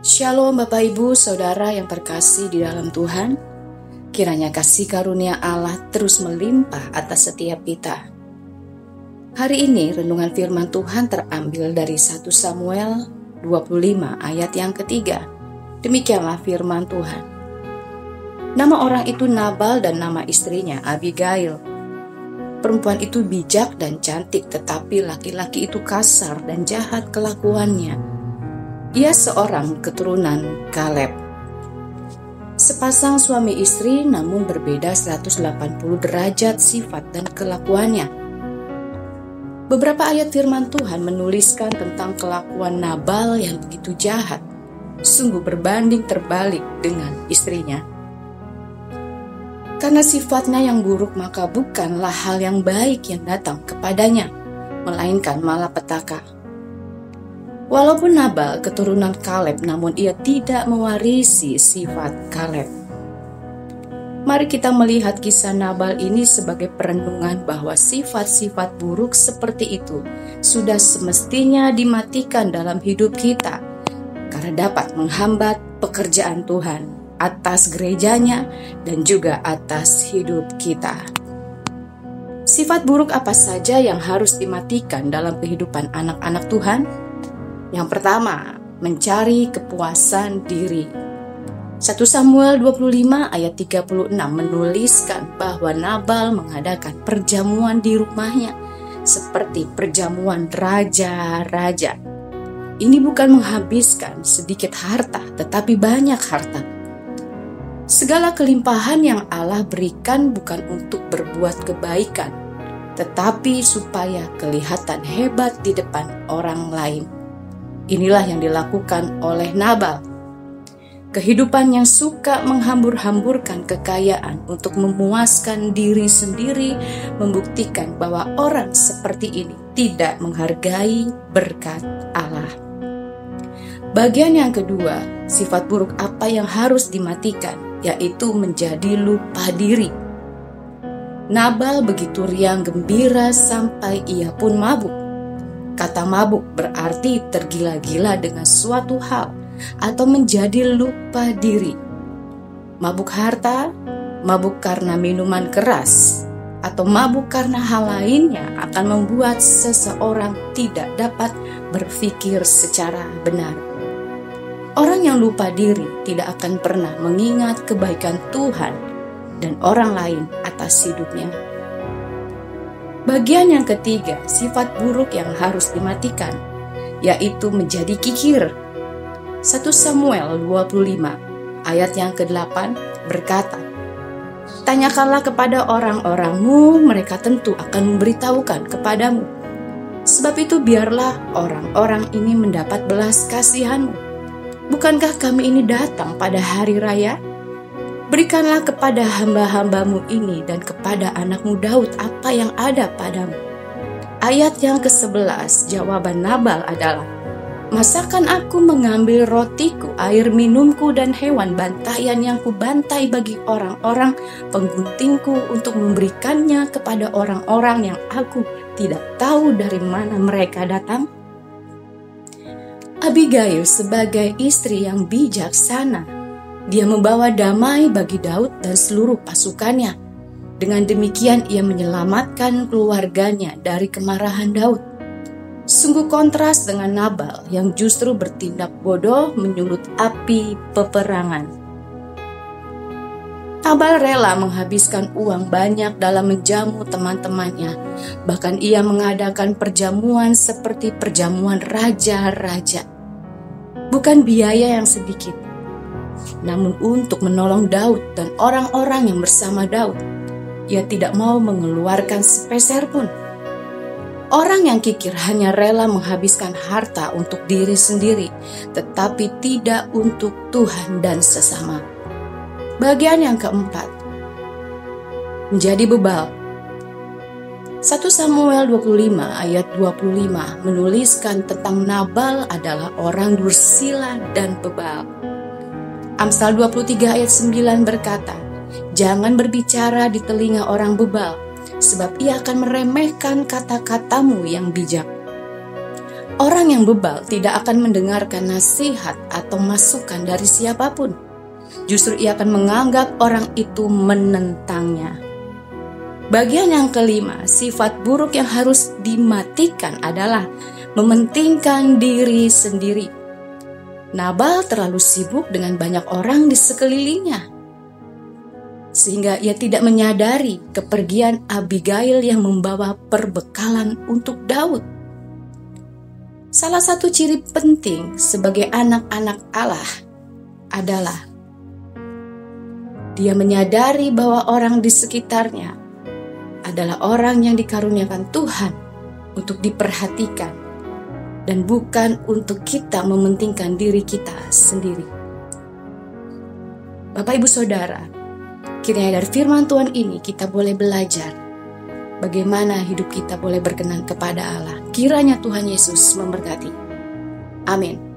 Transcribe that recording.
Shalom Bapak Ibu Saudara yang terkasih di dalam Tuhan. Kiranya kasih karunia Allah terus melimpah atas setiap kita. Hari ini renungan firman Tuhan terambil dari 1 Samuel 25 ayat yang ketiga. Demikianlah firman Tuhan. Nama orang itu Nabal dan nama istrinya Abigail. Perempuan itu bijak dan cantik, tetapi laki-laki itu kasar dan jahat kelakuannya. Ia seorang keturunan Kaleb. Sepasang suami istri namun berbeda 180 derajat sifat dan kelakuannya. Beberapa ayat firman Tuhan menuliskan tentang kelakuan Nabal yang begitu jahat, sungguh berbanding terbalik dengan istrinya. Karena sifatnya yang buruk, maka bukanlah hal yang baik yang datang kepadanya, melainkan malapetaka. Walaupun Nabal keturunan Kaleb, namun ia tidak mewarisi sifat Kaleb. Mari kita melihat kisah Nabal ini sebagai perenungan bahwa sifat-sifat buruk seperti itu sudah semestinya dimatikan dalam hidup kita, karena dapat menghambat pekerjaan Tuhan atas gerejanya dan juga atas hidup kita. Sifat buruk apa saja yang harus dimatikan dalam kehidupan anak-anak Tuhan? Yang pertama, mencari kepuasan diri. 1 Samuel 25 ayat 36 menuliskan bahwa Nabal mengadakan perjamuan di rumahnya seperti perjamuan raja-raja. Ini bukan menghabiskan sedikit harta, tetapi banyak harta. Segala kelimpahan yang Allah berikan bukan untuk berbuat kebaikan, tetapi supaya kelihatan hebat di depan orang lain. Inilah yang dilakukan oleh Nabal. Kehidupan yang suka menghambur-hamburkan kekayaan untuk memuaskan diri sendiri membuktikan bahwa orang seperti ini tidak menghargai berkat Allah. Bagian yang kedua, sifat buruk apa yang harus dimatikan, yaitu menjadi lupa diri. Nabal begitu riang gembira sampai ia pun mabuk. Kata mabuk berarti tergila-gila dengan suatu hal atau menjadi lupa diri. Mabuk harta, mabuk karena minuman keras, atau mabuk karena hal lainnya akan membuat seseorang tidak dapat berpikir secara benar. Orang yang lupa diri tidak akan pernah mengingat kebaikan Tuhan dan orang lain atas hidupnya. Bagian yang ketiga, sifat buruk yang harus dimatikan, yaitu menjadi kikir. 1 Samuel 25 ayat yang ke-8 berkata, "Tanyakanlah kepada orang-orangmu, mereka tentu akan memberitahukan kepadamu. Sebab itu biarlah orang-orang ini mendapat belas kasihanmu. Bukankah kami ini datang pada hari raya? Berikanlah kepada hamba-hambamu ini dan kepada anakmu Daud apa yang ada padamu." Ayat yang ke-11, jawaban Nabal adalah, "Masakan aku mengambil rotiku, air minumku, dan hewan bantaian yang kubantai bagi orang-orang pengguntingku untuk memberikannya kepada orang-orang yang aku tidak tahu dari mana mereka datang?" Abigail sebagai istri yang bijaksana, dia membawa damai bagi Daud dan seluruh pasukannya. Dengan demikian ia menyelamatkan keluarganya dari kemarahan Daud. Sungguh kontras dengan Nabal yang justru bertindak bodoh menyulut api peperangan. Nabal rela menghabiskan uang banyak dalam menjamu teman-temannya. Bahkan ia mengadakan perjamuan seperti perjamuan raja-raja. Bukan biaya yang sedikit, namun untuk menolong Daud dan orang-orang yang bersama Daud, ia tidak mau mengeluarkan sepeser pun. Orang yang kikir hanya rela menghabiskan harta untuk diri sendiri, tetapi tidak untuk Tuhan dan sesama. Bagian yang keempat, menjadi bebal. 1 Samuel 25 ayat 25 menuliskan tentang Nabal adalah orang dursila dan bebal. Amsal 23 ayat 9 berkata, "Jangan berbicara di telinga orang bebal, sebab ia akan meremehkan kata-katamu yang bijak." Orang yang bebal tidak akan mendengarkan nasihat atau masukan dari siapapun. Justru ia akan menganggap orang itu menentangnya. Bagian yang kelima, sifat buruk yang harus dimatikan adalah mementingkan diri sendiri. Nabal terlalu sibuk dengan banyak orang di sekelilingnya, sehingga ia tidak menyadari kepergian Abigail yang membawa perbekalan untuk Daud. Salah satu ciri penting sebagai anak-anak Allah adalah dia menyadari bahwa orang di sekitarnya adalah orang yang dikaruniakan Tuhan untuk diperhatikan dan bukan untuk kita mementingkan diri kita sendiri. Bapak, Ibu, Saudara, kiranya dari firman Tuhan ini kita boleh belajar bagaimana hidup kita boleh berkenan kepada Allah. Kiranya Tuhan Yesus memberkati. Amin.